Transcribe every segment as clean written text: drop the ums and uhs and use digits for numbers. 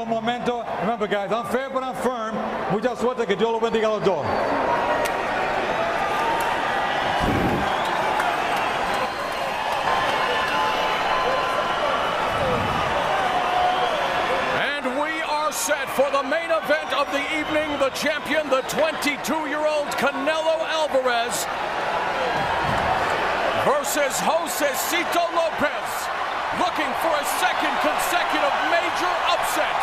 un momento. Remember, guys, I'm fair but I'm firm. Mucha suerte, que Dios los bendiga a los dos. Set for the main event of the evening, the champion, the 22-year-old Canelo Alvarez versus Josesito Lopez, looking for a second consecutive major upset.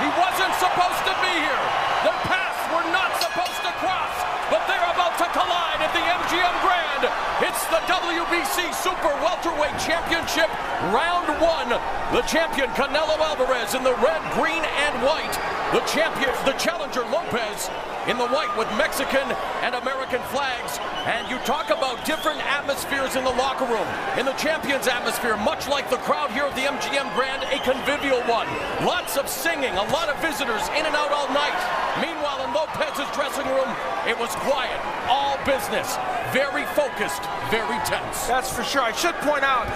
He wasn't supposed to be here. Their paths were not supposed to cross, but they're about to collide at the MGM Grand. It's the WBC Super Welterweight Championship, round one. The champion, Canelo Alvarez, in the red, green, and white. The champion, the challenger, Lopez, in the white with Mexican and American flags. And you talk about different atmospheres in the locker room. In the champion's atmosphere, much like the crowd here at the MGM Grand, a convivial one. Lots of singing, a lot of visitors in and out all night. Meanwhile, in Lopez's dressing room, it was quiet, all business, very focused, very tense. That's for sure. I should point out,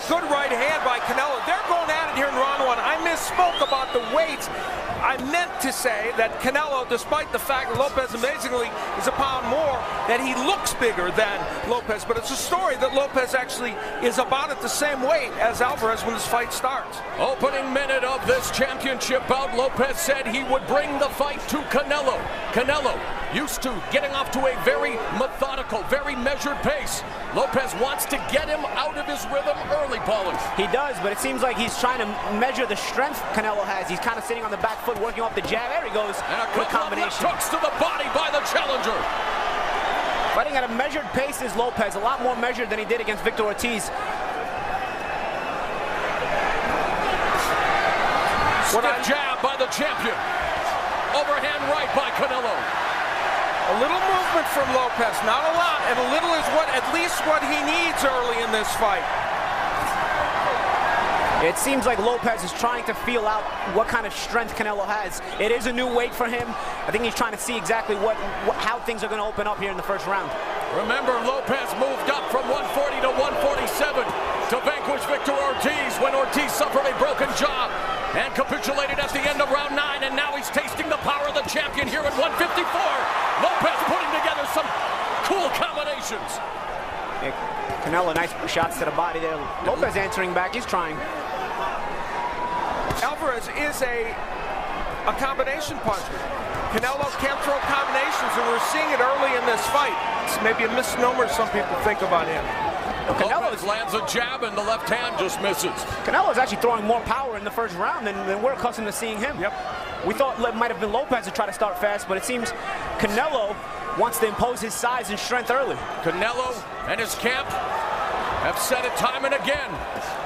good right hand by Canelo. They're going at it here in round one. I misspoke about the weights. I meant to say that Canelo, despite the fact that Lopez amazingly is a pound more, that he looks bigger than Lopez. But it's a story that Lopez actually is about at the same weight as Alvarez when this fight starts. Opening minute of this championship bout, Lopez said he would bring the fight to Canelo. Canelo, used to getting off to a very methodical, very measured pace. Lopez wants to get him out of his rhythm early, Paulie. He does, but it seems like he's trying to measure the strength Canelo has. He's kind of sitting on the back foot, working off the jab. There he goes. And a couple of left hooks to the body by the challenger. Fighting at a measured pace is Lopez, a lot more measured than he did against Victor Ortiz. Stiff jab by the champion. Overhand right by Canelo. A little movement from Lopez, not a lot, and a little is at least what he needs early in this fight. It seems like Lopez is trying to feel out what kind of strength Canelo has. It is a new weight for him. I think he's trying to see exactly how things are going to open up here in the first round. Remember, Lopez moved up from 140 to 147 to vanquish Victor Ortiz when Ortiz suffered a broken jaw and capitulated at the end of round 9, and now he's tasting the power of the champion here at 154. Lopez putting together some cool combinations. Yeah, Canelo, nice shots to the body there. Lopez answering back, he's trying. Alvarez is a combination puncher. Canelo can throw combinations, and we're seeing it early in this fight. It's maybe a misnomer some people think about him. Lopez lands a jab and the left hand just misses. Canelo's actually throwing more power in the first round than we're accustomed to seeing him. Yep. We thought it might have been Lopez to try to start fast, but it seems Canelo wants to impose his size and strength early. Canelo and his camp have said it time and again.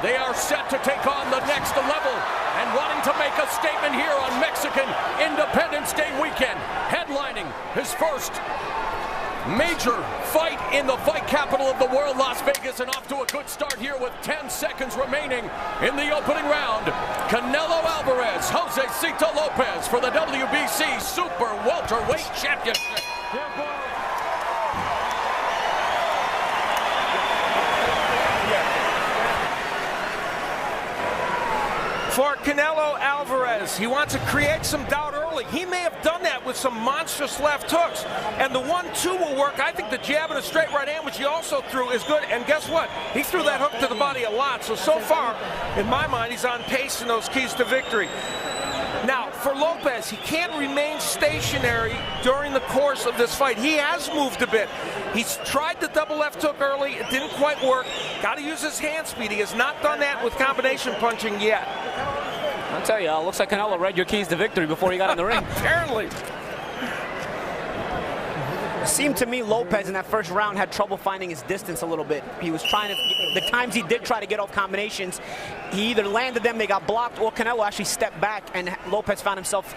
They are set to take on the next level and wanting to make a statement here on Mexican Independence Day weekend, headlining his first major fight in the fight capital of the world, Las Vegas, and off to a good start here with 10 seconds remaining in the opening round. Canelo Alvarez, Josesito Lopez for the WBC Super Welterweight Championship. For Canelo Alvarez, he wants to create some doubt early. He may have done that with some monstrous left hooks. And the 1-2 will work. I think the jab and a straight right hand, which he also threw, is good. And guess what? He threw that hook to the body a lot. So far, in my mind, he's on pace in those keys to victory. Now, for Lopez, he can't remain stationary during the course of this fight. He has moved a bit. He's tried the double left hook early. It didn't quite work. Got to use his hand speed. He has not done that with combination punching yet. I'll tell you, looks like Canelo read your keys to victory before he got in the ring. Apparently. It seemed to me Lopez in that first round had trouble finding his distance a little bit. He was trying to, the times he did try to get off combinations, he either landed them, they got blocked, or Canelo actually stepped back, and Lopez found himself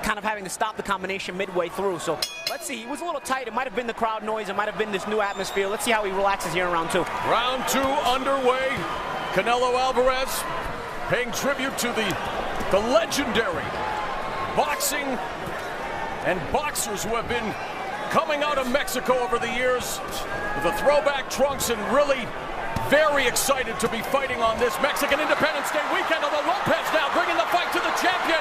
kind of having to stop the combination midway through. So let's see, he was a little tight. It might have been the crowd noise, it might have been this new atmosphere. Let's see how he relaxes here in round 2. Round 2 underway. Canelo Alvarez paying tribute to the legendary boxing and boxers who have been coming out of Mexico over the years with the throwback trunks, and really very excited to be fighting on this Mexican Independence Day weekend. Although Lopez now bringing the fight to the champion.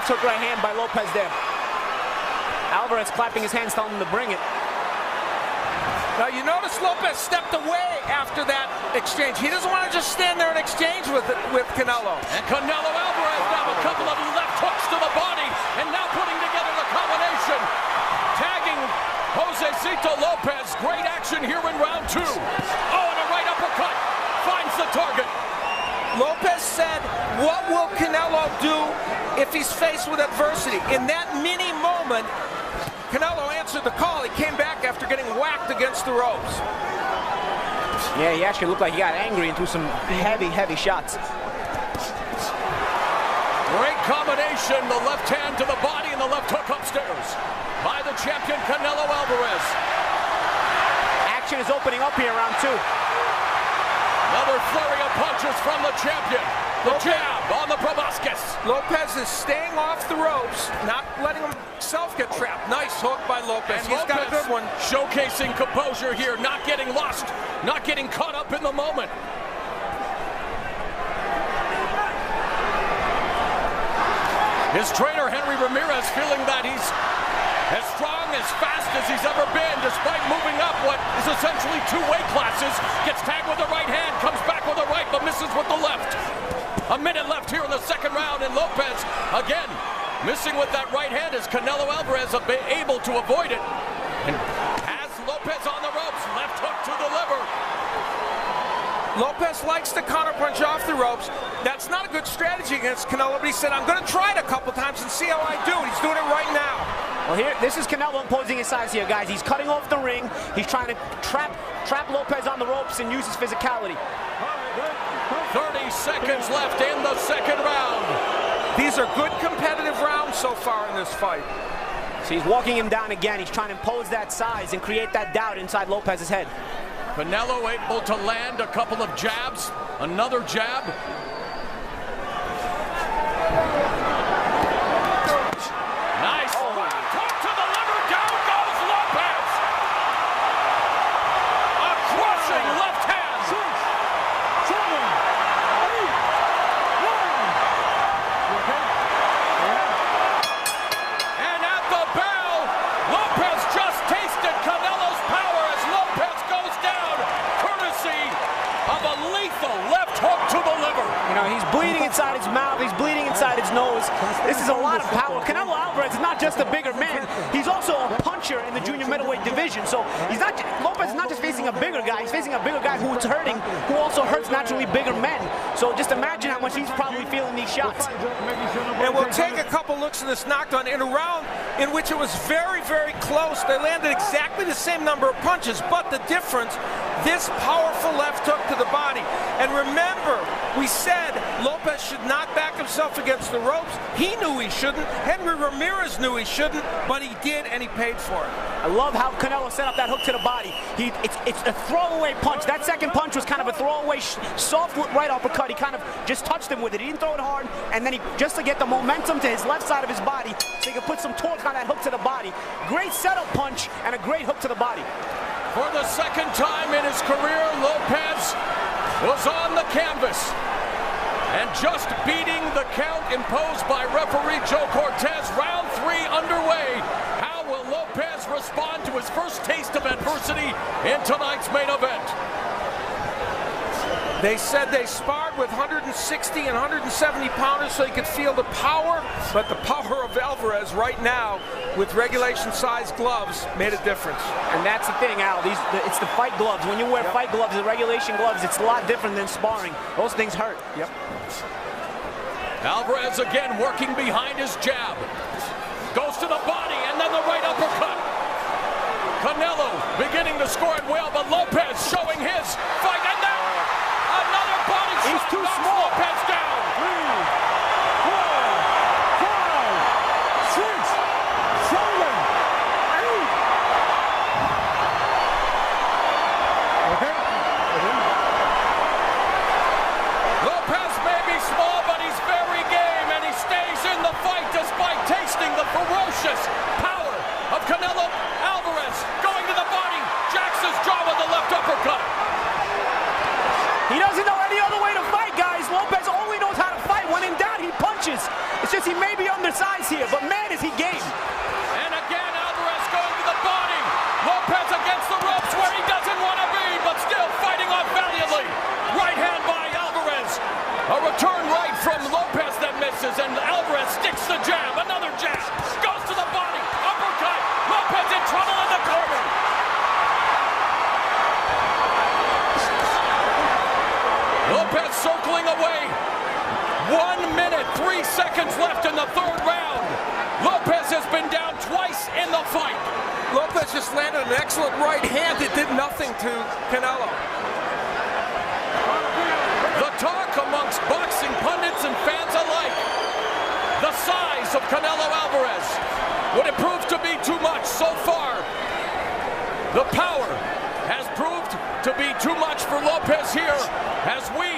left hook right hand by Lopez there. Alvarez clapping his hands, telling him to bring it. Now you notice Lopez stepped away after that exchange. He doesn't want to just stand there and exchange with Canelo. And Canelo Alvarez now a couple of left hooks to the body, and now putting together the combination. Tagging Josesito Lopez. Great action here in round 2. Oh, and a right uppercut. Finds the target. Lopez said, what will Canelo do if he's faced with adversity? In that mini moment, Canelo answered the call. He came back after getting whacked against the ropes. Yeah, he actually looked like he got angry and threw some heavy, heavy shots. Great combination. The left hand to the body and the left hook upstairs by the champion Canelo Alvarez. Action is opening up here, round 2. Another flurry of punches from the champion. The jab on the proboscis. Lopez is staying off the ropes, not letting himself get trapped. Nice hook by Lopez. And He's Lopez got a good one. Showcasing composure here, not getting lost, not getting caught up in the moment. His trainer, Henry Ramirez, feeling that he's as strong, as fast as he's ever been, despite moving up what is essentially 2 weight classes. Gets tagged with the right hand, comes back with the right, but misses with the left. A minute left here in the second round, and Lopez, again, missing with that right hand as Canelo Alvarez able to avoid it. And has Lopez on the ropes, left hook to the liver. Lopez likes to counterpunch off the ropes. That's not a good strategy against Canelo, but he said, I'm going to try it a couple times and see how I do. He's doing it right now. Well, here, this is Canelo imposing his size here, guys. He's cutting off the ring. He's trying to trap Lopez on the ropes and use his physicality. 30 seconds left in the second round. These are good competitive rounds so far in this fight. So he's walking him down again. He's trying to impose that size and create that doubt inside Lopez's head. Canelo able to land a couple of jabs. Another jab. Nice. Hook to the liver. Down goes Lopez. A crushing left hand. 6, 7, 8, 1. And at the bell, Lopez just tasted Canelo's power as Lopez goes down, courtesy of a lethal left hook to the liver. You know, he's bleeding inside his mouth. He's bleeding inside his nose. This is a lot of power. Canelo Alvarez is not just a bigger man. He's also a puncher in the junior middleweight division. So he's not. Lopez is not just facing a bigger guy. He's facing a bigger guy who's hurting, who also hurts naturally bigger men. So just imagine how much he's probably feeling these shots. And we'll take a couple looks at this knockdown in a round in which it was very, very close. They landed exactly the same number of punches, but the difference, this powerful left hook to the body. And remember, we said Lopez should not back himself against the ropes. He knew he shouldn't. Henry Ramirez knew he shouldn't, but he did, and he paid for it. I love how Canelo set up that hook to the body. It's a throwaway punch. That second punch was kind of a throwaway, soft right uppercut. He kind of just touched him with it. He didn't throw it hard, and then just to get the momentum to his left side of his body, so he could put some torque on that hook to the body. Great setup punch and a great hook to the body. For the second time in his career, Lopez was on the canvas and just beating the count imposed by referee Joe Cortez. Round 3 underway. How will Lopez respond to his first taste of adversity in tonight's main event? They said they sparred with 160 and 170 pounders so he could feel the power, but the power of Alvarez right now with regulation-sized gloves made a difference. And that's the thing, Al. It's the fight gloves. When you wear fight gloves, the regulation gloves, it's a lot different than sparring. Those things hurt. Yep. Alvarez again working behind his jab. Goes to the body and then the right uppercut. Canelo beginning to score it well, but Lopez showing his fight. And now another body shot. He's too knocks small. Lopez down. 3, 4, 5, 6, 7, 8. Okay. Lopez may be small, but he's very game, and he stays in the fight despite tasting the ferocious power of Canelo Alvarez. Going to the body, jacks his jaw with the left uppercut. circling away. 1 minute, 3 seconds left in the third round. Lopez has been down twice in the fight. Lopez just landed an excellent right hand that did nothing to Canelo. The talk amongst boxing pundits and fans alike. The size of Canelo Alvarez. Would it prove to be too much so far? The power has proved to be too much for Lopez here as we,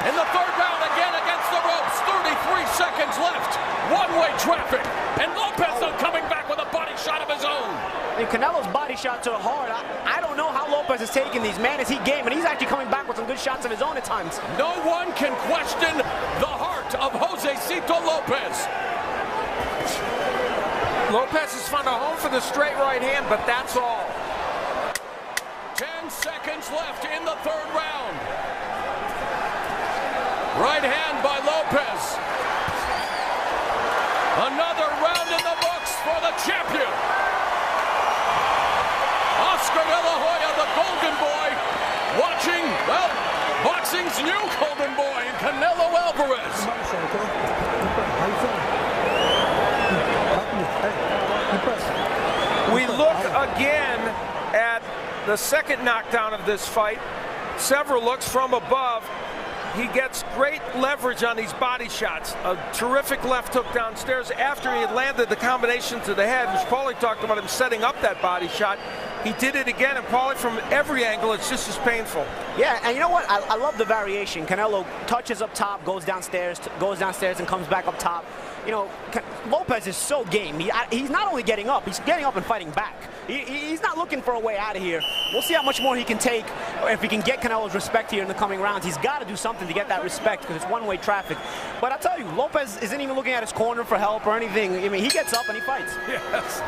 in the third round, again against the ropes, 33 seconds left, one-way traffic, and Lopez coming back with a body shot of his own. I mean, Canelo's body shots are hard. I don't know how Lopez is taking these. Man, is he game, and he's actually coming back with some good shots of his own at times. No one can question the heart of Josesito Lopez. Lopez has found a home for the straight right hand, but that's all. 10 seconds left in the third round. Right hand by Lopez. Another round in the books for the champion. Oscar De La Hoya, the golden boy, watching, well, boxing's new golden boy, Canelo Alvarez. We look again at the second knockdown of this fight. Several looks from above. He gets great leverage on these body shots. A terrific left hook downstairs after he had landed the combination to the head, which Paulie talked about him setting up that body shot. He did it again, and Paulie, from every angle, it's just as painful. Yeah, and you know what? I love the variation. Canelo touches up top, goes downstairs, and comes back up top. You know, Lopez is so game. He's not only getting up, he's getting up and fighting back. He's not looking for a way out of here. We'll see how much more he can take, or if he can get Canelo's respect here in the coming rounds. He's got to do something to get that respect, because it's one-way traffic. But I tell you, Lopez isn't even looking at his corner for help or anything. I mean, he gets up and he fights. Yes.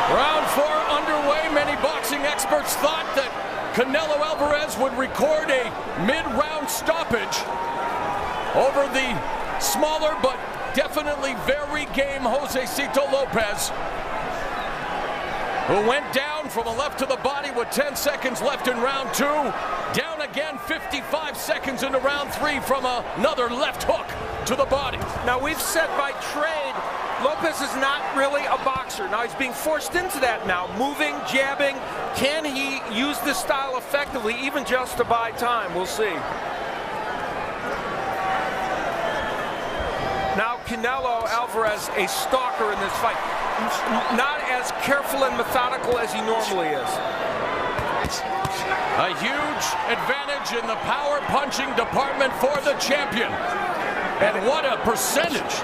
Round 4 underway. Many boxing experts thought that Canelo Alvarez would record a mid-round stoppage over the smaller but definitely very game Josesito Lopez, who went down from the left to the body with 10 seconds left in round 2. Down again 55 seconds into round 3 from another left hook to the body. Now, we've said by trade, Lopez is not really a boxer. Now, he's being forced into that now. Moving, jabbing. Can he use this style effectively, even just to buy time? We'll see. Now, Canelo Alvarez, a stalker in this fight. Not as careful and methodical as he normally is. A huge advantage in the power punching department for the champion. And what a percentage.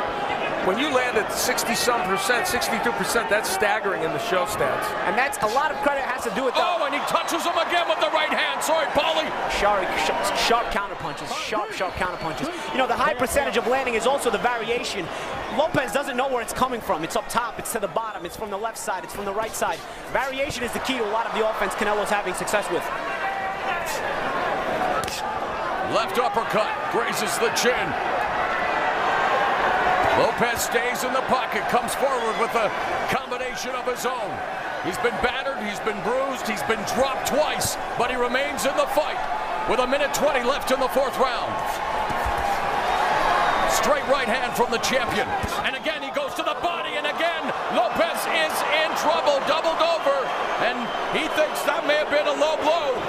When you land at 60-some percent, 62%, that's staggering in the show stats. And that's a lot of credit has to do with Oh, and he touches him again with the right hand. Sorry, Paulie. Sharp counter punches. Sharp counter punches. You know, the high percentage of landing is also the variation. Lopez doesn't know where it's coming from. It's up top, it's to the bottom, it's from the left side, it's from the right side. Variation is the key to a lot of the offense Canelo's having success with. Left uppercut grazes the chin. Lopez stays in the pocket, comes forward with a combination of his own. He's been battered, he's been bruised, he's been dropped twice, but he remains in the fight with 1:20 left in the 4th round. Straight right hand from the champion. And again, he goes to the body, and again, Lopez is in trouble, doubled over, and he thinks that may have been a low blow.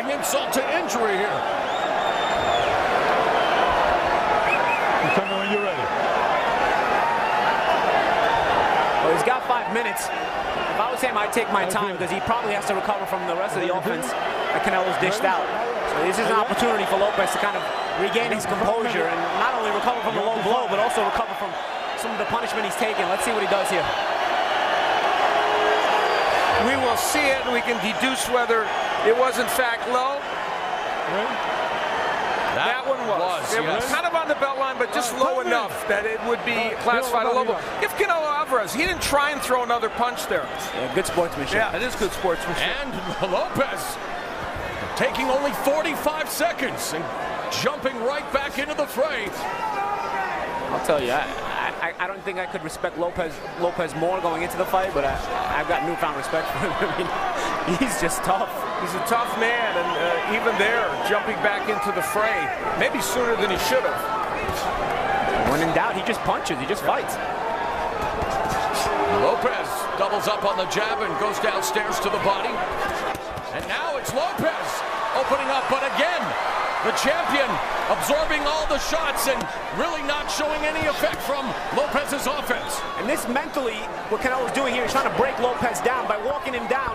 Insult to injury here. You tell me when you're ready. Well, he's got 5 minutes. If I was him, I'd take my time, because he probably has to recover from the rest of the offense that Canelo's dished out. So this is an opportunity for Lopez to kind of regain his composure and not only recover from the low blow, but also recover from some of the punishment he's taken. Let's see what he does here. We will see it, and we can deduce whether it was in fact low. That one was. It was kind of on the belt line, but just low enough that it would be classified a low blow. If Canelo Alvarez, he didn't try and throw another punch there. Yeah, good sportsmanship. Yeah, it is good sportsmanship. And Lopez taking only 45 seconds and jumping right back into the fray. I'll tell you, I I don't think I could respect Lopez more going into the fight, but I've got newfound respect for him. I mean, he's just tough. He's a tough man, and even there, jumping back into the fray, maybe sooner than he should have. When in doubt, he just punches. He just fights. Lopez doubles up on the jab and goes downstairs to the body. And now it's Lopez opening up, but again, the champion absorbing all the shots and really not showing any effect from Lopez's offense. And this mentally, what Canelo's doing here is trying to break Lopez down by walking him down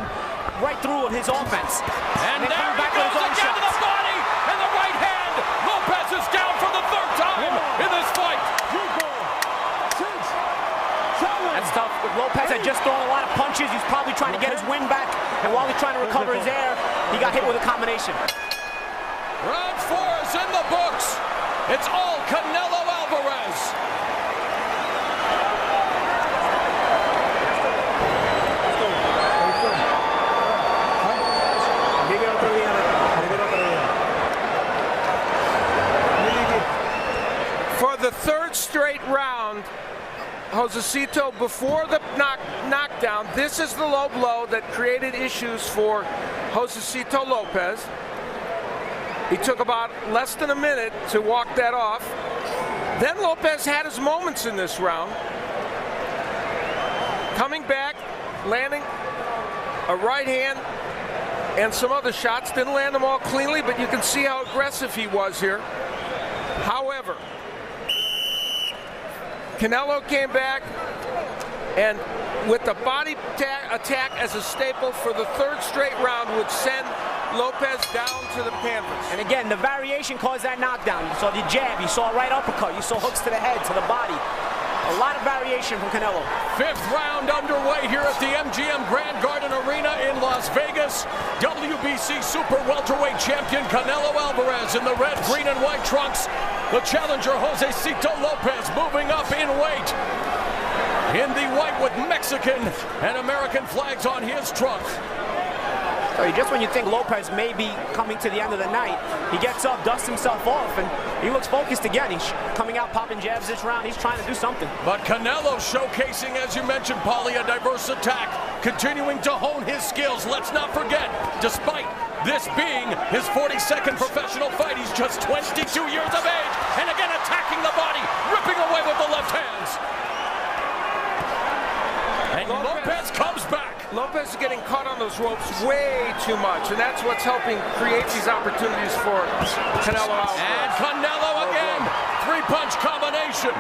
right through on his offense. And there he goes again to the body and the right hand. Lopez is down for the third time in this fight. That's tough. Lopez had just thrown a lot of punches. He's probably trying to get his wind back. And while he's trying to recover his air, he got hit with a combination. Round 4 is in the books. It's all Canelo Alvarez. For the third straight round, Josesito, before the knockdown, this is the low blow that created issues for Josesito Lopez. He took about less than a minute to walk that off. Then Lopez had his moments in this round. Coming back, landing a right hand and some other shots. Didn't land them all cleanly, but you can see how aggressive he was here. However, Canelo came back, and with the body attack as a staple for the third straight round, would send Lopez down to the canvas. And again, the variation caused that knockdown. You saw the jab, you saw a right uppercut, you saw hooks to the head, to the body. A lot of variation from Canelo. 5th round underway here at the MGM Grand Garden Arena in Las Vegas. WBC super welterweight champion Canelo Alvarez in the red, green, and white trunks. The challenger Josesito Lopez moving up in weight. In the white with Mexican and American flags on his trunk. So just when you think Lopez may be coming to the end of the night, he gets up, dusts himself off, and he looks focused again. He's coming out, popping jabs this round. He's trying to do something. But Canelo showcasing, as you mentioned, Paulie, a diverse attack, continuing to hone his skills. Let's not forget, despite this being his 42nd professional fight, he's just 22 years of age, and again attacking the body, ripping away with the left hands. And Lopez comes back. Lopez is getting caught on those ropes way too much, and that's what's helping create these opportunities for Canelo Alvarez. And Canelo again, 3-punch combination.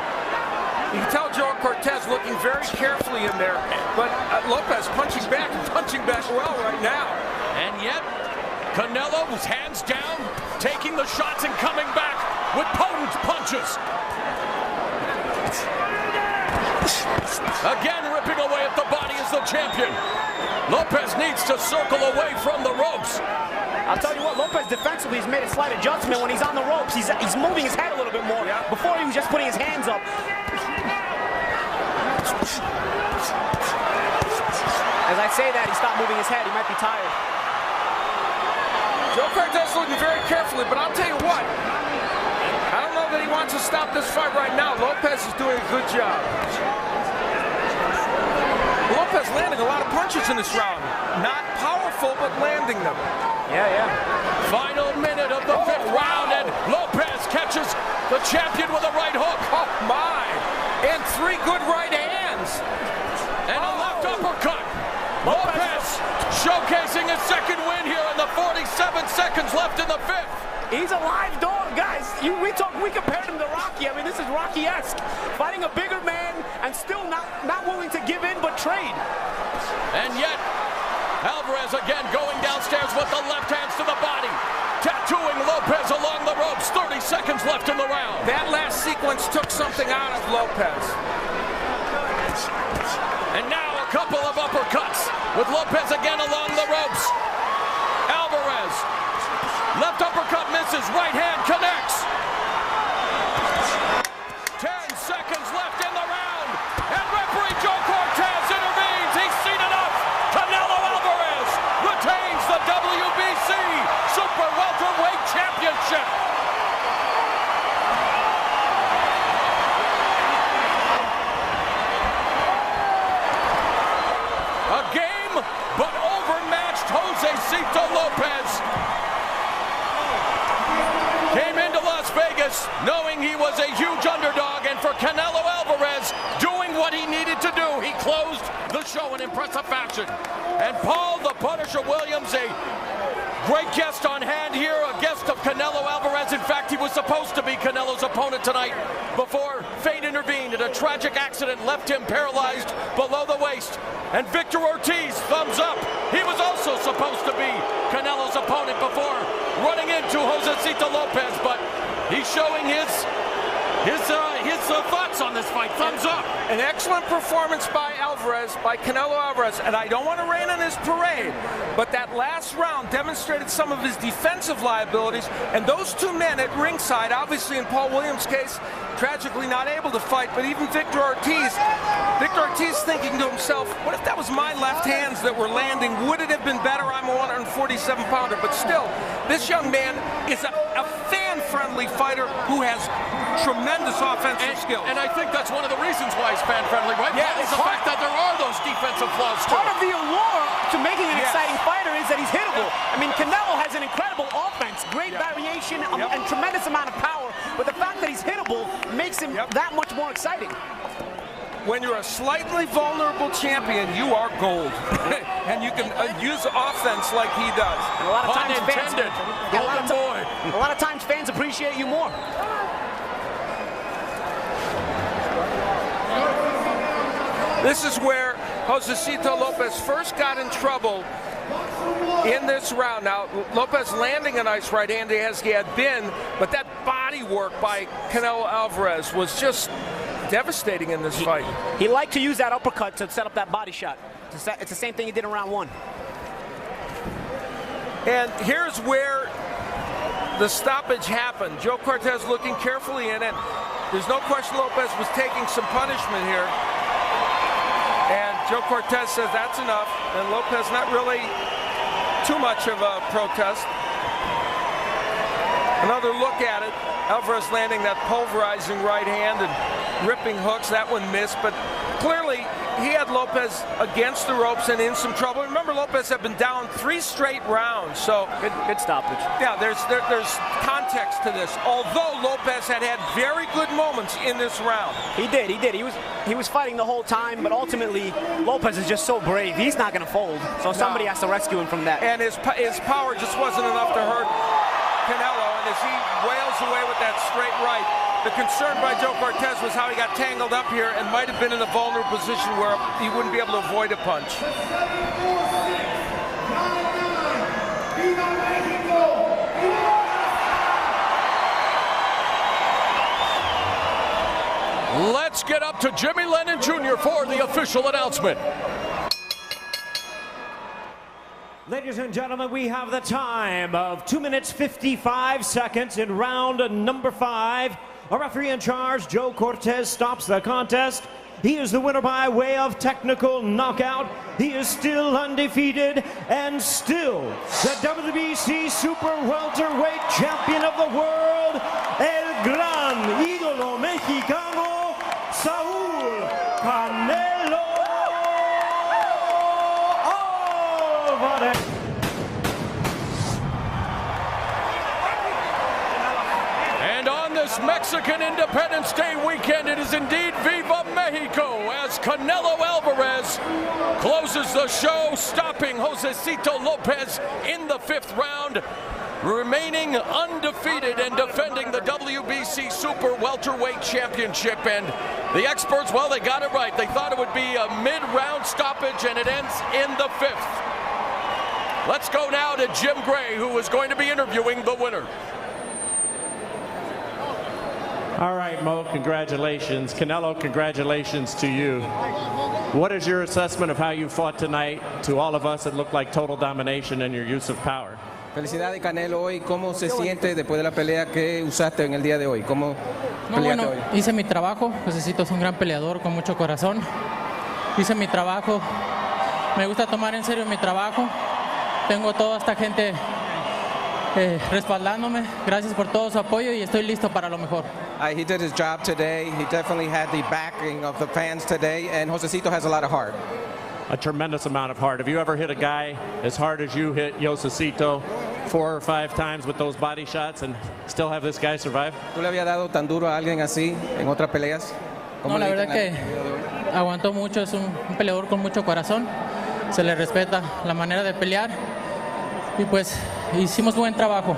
You can tell Joe Cortez looking very carefully in there, but Lopez punching back well right now. And yet, Canelo's hands down, taking the shots and coming back with potent punches. Again, ripping away at the body as the champion. Lopez needs to circle away from the ropes. I'll tell you what, Lopez defensively has made a slight adjustment when he's on the ropes. He's moving his head a little bit more. Yeah. Before he was just putting his hands up. As I say that, he stopped moving his head. He might be tired. Joe Cortez looking very carefully, but I'll tell you what, I don't know that he wants to stop this fight right now. Lopez is doing a good job. Lopez landing a lot of punches in this round. Not powerful, but landing them. Yeah. Final minute of the 5th round, and Lopez catches the champion with a right hook. Oh, my. And 3 good right hands. And a left uppercut. Lopez showcasing his second win here in the 47 seconds left in the 5th. He's a live dog, guys. We compared him to Rocky. I mean, this is Rocky-esque. Fighting a bigger man and still not willing to give in but trade. And yet, Alvarez again going downstairs with the left hands to the body. Tattooing Lopez along the ropes. 30 seconds left in the round. That last sequence took something out of Lopez. And now a couple of uppercuts with Lopez again along the ropes. Alvarez. Left uppercut misses, right hand connects. 10 seconds left in the round, and referee Joe Cortez intervenes. He's seen enough. Canelo Alvarez retains the WBC Super Welterweight Championship. was a huge underdog, and for Canelo Alvarez, doing what he needed to do, he closed the show in impressive fashion. And Paul the Punisher Williams, a great guest on hand here, a guest of Canelo Alvarez. In fact, he was supposed to be Canelo's opponent tonight before fate intervened and a tragic accident left him paralyzed below the waist. And Victor Ortiz, thumbs up. He was also supposed to be Canelo's opponent before running into Josesito Lopez, but he's showing his thoughts on this fight. Thumbs up. An excellent performance by Alvarez, by Canelo Alvarez, and I don't want to rain on his parade, but that last round demonstrated some of his defensive liabilities, and those two men at ringside, obviously in Paul Williams' case, tragically not able to fight, but even Victor Ortiz thinking to himself, what if that was my left hands that were landing? Would it have been better? I'm a 147-pounder, but still, this young man is a fan-friendly fighter who has tremendous offensive skills. And I think that's one of the reasons why he's fan-friendly, right? Yeah, it's the fact that there are those defensive flaws too. Part of the allure to making an exciting fighter is that he's hittable. I mean, Canelo has an incredible offense, great variation, and tremendous amount of power, but the fact that he's hittable makes him that much more exciting. When you're a slightly vulnerable champion, you are gold. And you can use offense like he does. And a lot of times Golden boy. A lot of times fans appreciate you more. This is where Josesito Lopez first got in trouble in this round. Now, Lopez landing a nice right hand as he had been, but that body work by Canelo Alvarez was just devastating in this fight. He liked to use that uppercut to set up that body shot. It's the same thing he did in round one. And here's where the stoppage happened. Joe Cortez looking carefully in it. There's no question Lopez was taking some punishment here. And Joe Cortez says that's enough. And Lopez not really too much of a protest. Another look at it. Alvarez landing that pulverizing right hand and ripping hooks. That one missed, but clearly he had Lopez against the ropes and in some trouble. Remember, Lopez had been down 3 straight rounds, so good stoppage. Yeah, there's context to this. Although Lopez had very good moments in this round. He did. He was fighting the whole time, but ultimately Lopez is just so brave. He's not going to fold, so somebody has to rescue him from that. And his power just wasn't enough to hurt Canelo, and as he wails away with that straight right, the concern by Joe Cortez was how he got tangled up here and might have been in a vulnerable position where he wouldn't be able to avoid a punch. Let's get up to Jimmy Lennon Jr. for the official announcement. Ladies and gentlemen, we have the time of 2 minutes 55 seconds in round number 5. Our referee in charge, Joe Cortez, stops the contest. He is the winner by way of technical knockout. He is still undefeated and still the WBC Super Welterweight Champion of the world, El Gran Ídolo Mexicano, Saúl Canelo Alvarez. And on this Mexican Independence Day weekend, it is indeed Viva Mexico as Canelo Alvarez closes the show, stopping Josesito Lopez in the 5th round, remaining undefeated and defending the WBC Super Welterweight Championship. And the experts, well, they got it right. They thought it would be a mid-round stoppage, and it ends in the 5th. Let's go now to Jim Gray, who is going to be interviewing the winner. All right, Mo, congratulations. Canelo, congratulations to you. What is your assessment of how you fought tonight? To all of us, it looked like total domination in your use of power. Felicidades, Canelo. Hoy, ¿cómo se siente después de la pelea que usaste en el día de hoy? ¿Cómo peleaste hoy? Hice mi trabajo. Josesito es un gran peleador con mucho corazón. Hice mi trabajo. Me gusta tomar en serio mi trabajo. Tengo toda esta gente respaldándome. Gracias por todo su apoyo y estoy listo para lo mejor. He did his job today. He definitely had the backing of the fans today, and Josesito has a lot of heart. A tremendous amount of heart. Have you ever hit a guy as hard as you hit Josesito? 4 or 5 times with those body shots and still have this guy survive? ¿Tú le habías dado tan duro a alguien así en otras peleas? No, la verdad que aguantó mucho, es un peleador con mucho corazón, se le respeta la manera de pelear y pues hicimos buen trabajo,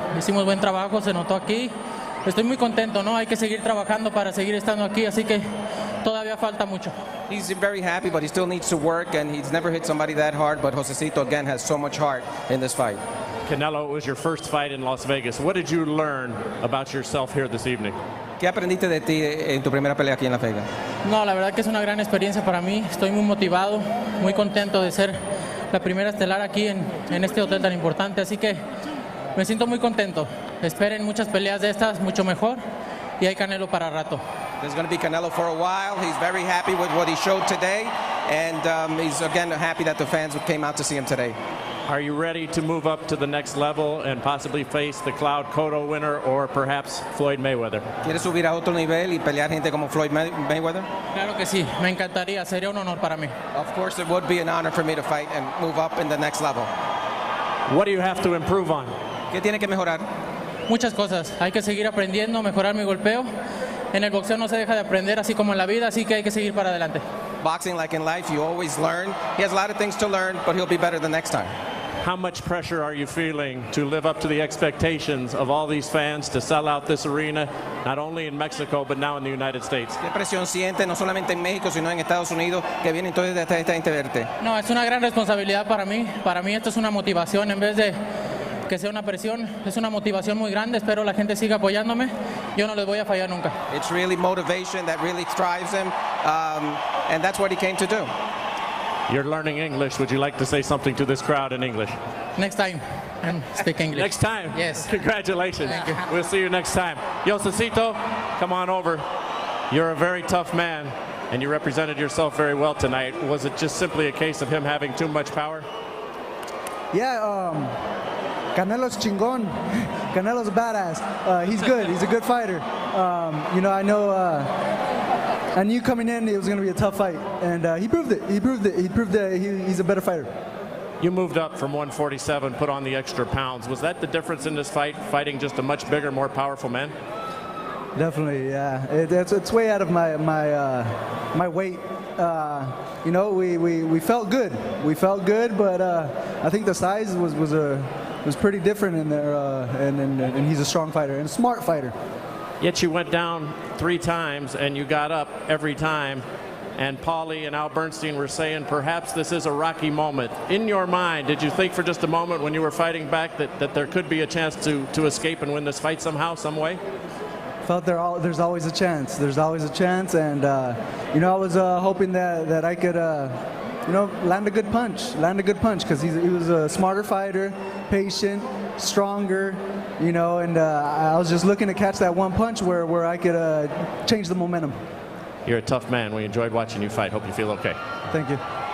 se notó aquí, estoy muy contento, ¿no? Hay que seguir trabajando para seguir estando aquí, así que todavía falta mucho. He's very happy, but he still needs to work, and he's never hit somebody that hard, but Josesito, again, has so much heart in this fight. Canelo, it was your first fight in Las Vegas. What did you learn about yourself here this evening? ¿Qué aprendiste de ti en tu primera pelea aquí en Las Vegas? No, la verdad que es una gran experiencia para mí, estoy muy motivado, muy contento de ser la primera estelar aquí en este hotel tan importante, así que me siento muy contento. Esperen muchas peleas de estas, mucho mejor, y hay Canelo para rato. There's going to be Canelo for a while. He's very happy with what he showed today, and he's again happy that the fans came out to see him today. Are you ready to move up to the next level and possibly face the Cloud Cotto winner or perhaps Floyd Mayweather? ¿Quieres subir a otro nivel y pelear gente como Floyd Mayweather? Claro que sí, me encantaría, sería un honor para mí. Of course, it would be an honor for me to fight and move up in the next level. What do you have to improve on? ¿Qué tiene que mejorar? Muchas cosas, hay que seguir aprendiendo, mejorar mi golpeo. En el boxeo no se deja de aprender, así como en la vida, así que hay que seguir para adelante. Boxing, like in life, you always learn. He has a lot of things to learn, but he'll be better the next time. How much pressure are you feeling to live up to the expectations of all these fans to sell out this arena, not only in Mexico, but now in the United States? ¿Qué presión siente, no solamente en México, sino en Estados Unidos, que vienen todos de esta gente a verte? No, es una gran responsabilidad para mí. Para mí esto es una motivación, en vez de que sea una presión, es una motivación muy grande. Espero la gente siga apoyándome. Yo no les voy a fallar nunca. It's really motivation that really drives him, and that's what he came to do. You're learning English. Would you like to say something to this crowd in English? Next time, and speak English. Next time? Yes. Congratulations. Thank you. We'll see you next time. Josesito, come on over. You're a very tough man, and you represented yourself very well tonight. Was it just simply a case of him having too much power? Yeah, Canelo's chingón. Canelo's badass. He's good. He's a good fighter. I knew coming in it was going to be a tough fight, and he proved it. He proved that he's a better fighter. You moved up from 147, put on the extra pounds. Was that the difference in this fight, fighting just a much bigger, more powerful man? Definitely, yeah. It's way out of my weight. We felt good. We felt good, but I think the size was pretty different in there, and he's a strong fighter and a smart fighter. Yet you went down 3 times and you got up every time. And Paulie and Al Bernstein were saying perhaps this is a rocky moment. In your mind, did you think for just a moment when you were fighting back that there could be a chance to escape and win this fight somehow, some way? Felt there's always a chance. There's always a chance, and I was hoping that I could land a good punch because he was a smarter fighter, patient, stronger, and I was just looking to catch that one punch where I could change the momentum. You're a tough man. We enjoyed watching you fight. Hope you feel okay. Thank you.